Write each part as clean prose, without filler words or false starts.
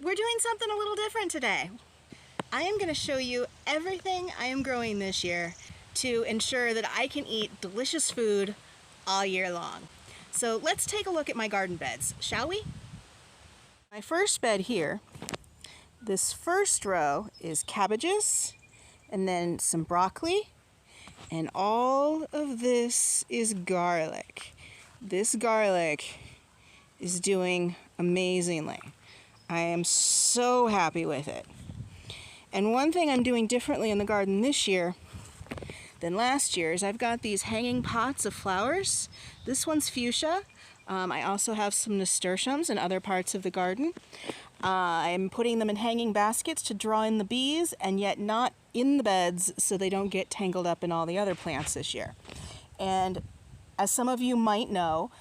we're doing something a little different today. I am going to show you everything I am growing this year to ensure that I can eat delicious food all year long. So let's take a look at my garden beds, shall we? My first bed here, this first row is cabbages, and then some broccoli, and all of this is garlic. This garlic is doing amazingly. I am so happy with it. And one thing I'm doing differently in the garden this year than last year is I've got these hanging pots of flowers. This one's fuchsia. I also have some nasturtiums in other parts of the garden. I'm putting them in hanging baskets to draw in the bees, and yet not in the beds so they don't get tangled up in all the other plants this year. And as some of you might know,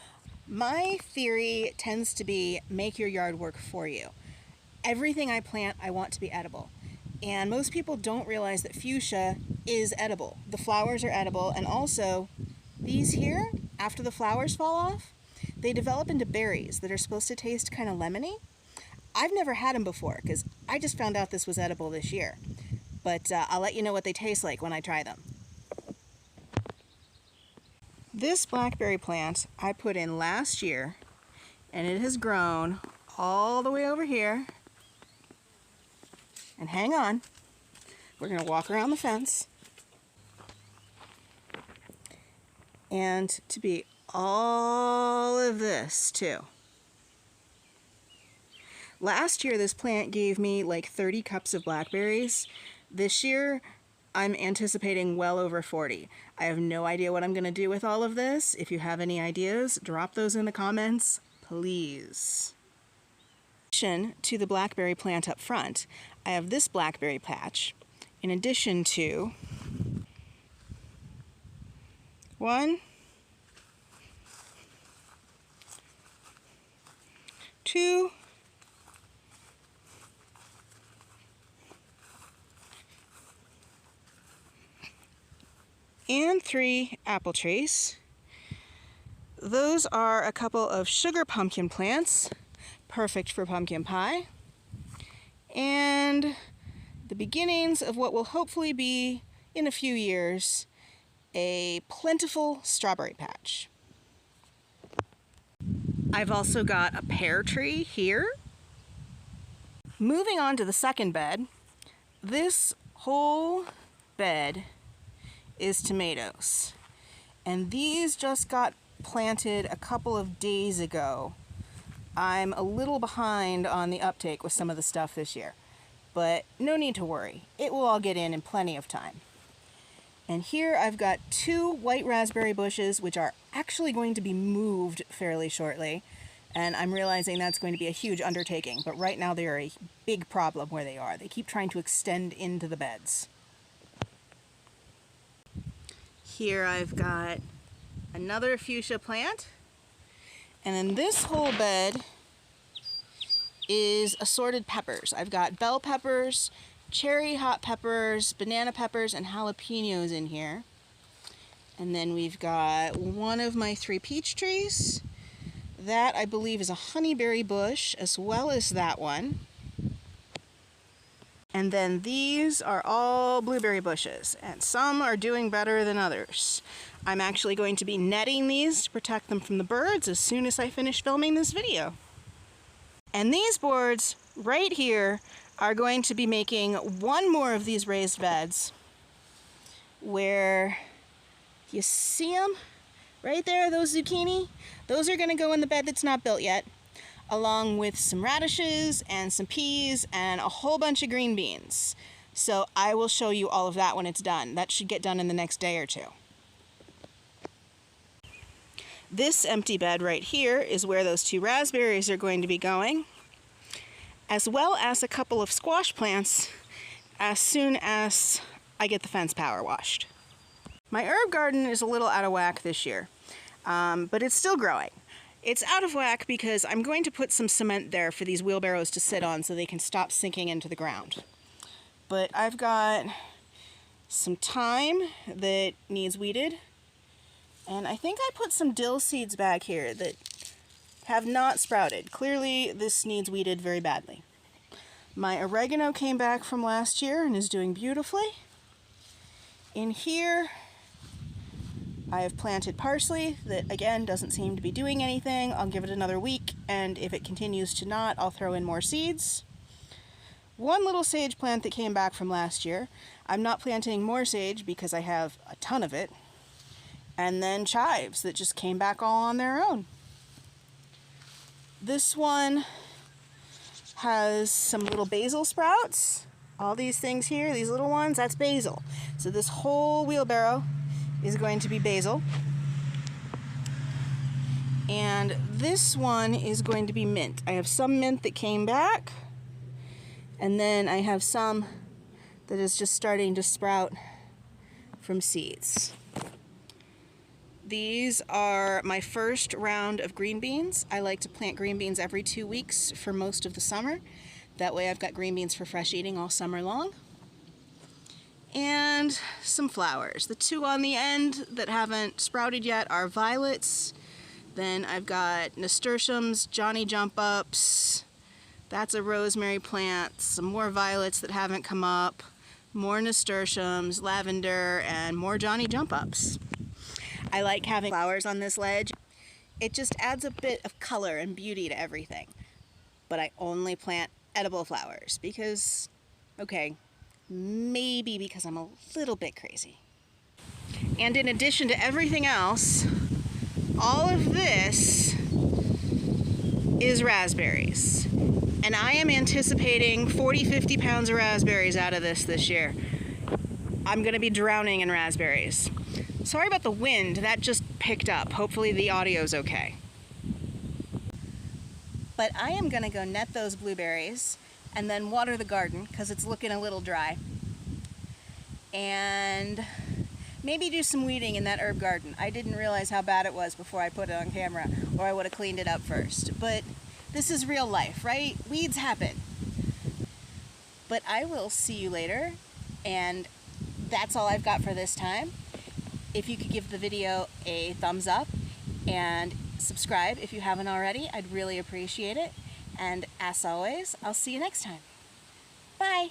my theory tends to be make your yard work for you. Everything I plant, I want to be edible. And most people don't realize that fuchsia is edible. The flowers are edible, and also these here, after the flowers fall off, they develop into berries that are supposed to taste kind of lemony. I've never had them before because I just found out this was edible this year. But I'll let you know what they taste like when I try them. This blackberry plant I put in last year, and it has grown all the way over here. And hang on, we're going to walk around the fence. And to be all of this too. Last year this plant gave me like 30 cups of blackberries. This year I'm anticipating well over 40. I have no idea what I'm going to do with all of this. If you have any ideas, drop those in the comments, please. In addition to the blackberry plant up front, I have this blackberry patch, in addition to 1, 2, and 3 apple trees. Those are a couple of sugar pumpkin plants, perfect for pumpkin pie, and the beginnings of what will hopefully be, in a few years, a plentiful strawberry patch. I've also got a pear tree here. Moving on to the second bed, this whole bed is tomatoes, and these just got planted a couple of days ago. I'm a little behind on the uptake with some of the stuff this year, but no need to worry. It will all get in plenty of time. And here I've got 2 white raspberry bushes, which are actually going to be moved fairly shortly, and I'm realizing that's going to be a huge undertaking, but right now they are a big problem where they are. They keep trying to extend into the beds. Here I've got another fuchsia plant, and then this whole bed is assorted peppers. I've got bell peppers, cherry hot peppers, banana peppers, and jalapenos in here. And then we've got one of my 3 peach trees. That I believe is a honeyberry bush, as well as that one. And then these are all blueberry bushes, and some are doing better than others. I'm actually going to be netting these to protect them from the birds as soon as I finish filming this video. And these boards right here are going to be making one more of these raised beds where you see them right there, those zucchini. Those are going to go in the bed that's not built yet, along with some radishes and some peas and a whole bunch of green beans. So I will show you all of that when it's done. That should get done in the next day or 2. This empty bed right here is where those 2 raspberries are going to be going, as well as a couple of squash plants as soon as I get the fence power washed. My herb garden is a little out of whack this year, but it's still growing. It's out of whack because I'm going to put some cement there for these wheelbarrows to sit on so they can stop sinking into the ground. But I've got some thyme that needs weeded, and I think I put some dill seeds back here that have not sprouted. Clearly this needs weeded very badly. My oregano came back from last year and is doing beautifully. In here, I have planted parsley that, again, doesn't seem to be doing anything. I'll give it another week, and if it continues to not, I'll throw in more seeds. One little sage plant that came back from last year. I'm not planting more sage because I have a ton of it. And then chives that just came back all on their own. This one has some little basil sprouts. All these things here, these little ones, that's basil. So this whole wheelbarrow is going to be basil. And this one is going to be mint. I have some mint that came back, and then I have some that is just starting to sprout from seeds. These are my first round of green beans. I like to plant green beans every 2 weeks for most of the summer. That way I've got green beans for fresh eating all summer long. And some flowers. The two on the end that haven't sprouted yet are violets. Then I've got nasturtiums, Johnny jump ups. That's a rosemary plant. Some more violets that haven't come up. More nasturtiums, lavender, and more Johnny jump ups. I like having flowers on this ledge. It just adds a bit of color and beauty to everything. But I only plant edible flowers because, okay, maybe because I'm a little bit crazy. And in addition to everything else, all of this is raspberries. And I am anticipating 40-50 pounds of raspberries out of this year. I'm gonna be drowning in raspberries. Sorry about the wind, that just picked up. Hopefully the audio's okay. But I am gonna go net those blueberries and then water the garden because it's looking a little dry. And maybe do some weeding in that herb garden. I didn't realize how bad it was before I put it on camera, or I would have cleaned it up first. But this is real life, right? Weeds happen. But I will see you later, and that's all I've got for this time. If you could give the video a thumbs up and subscribe if you haven't already, I'd really appreciate it. And as always, I'll see you next time. Bye!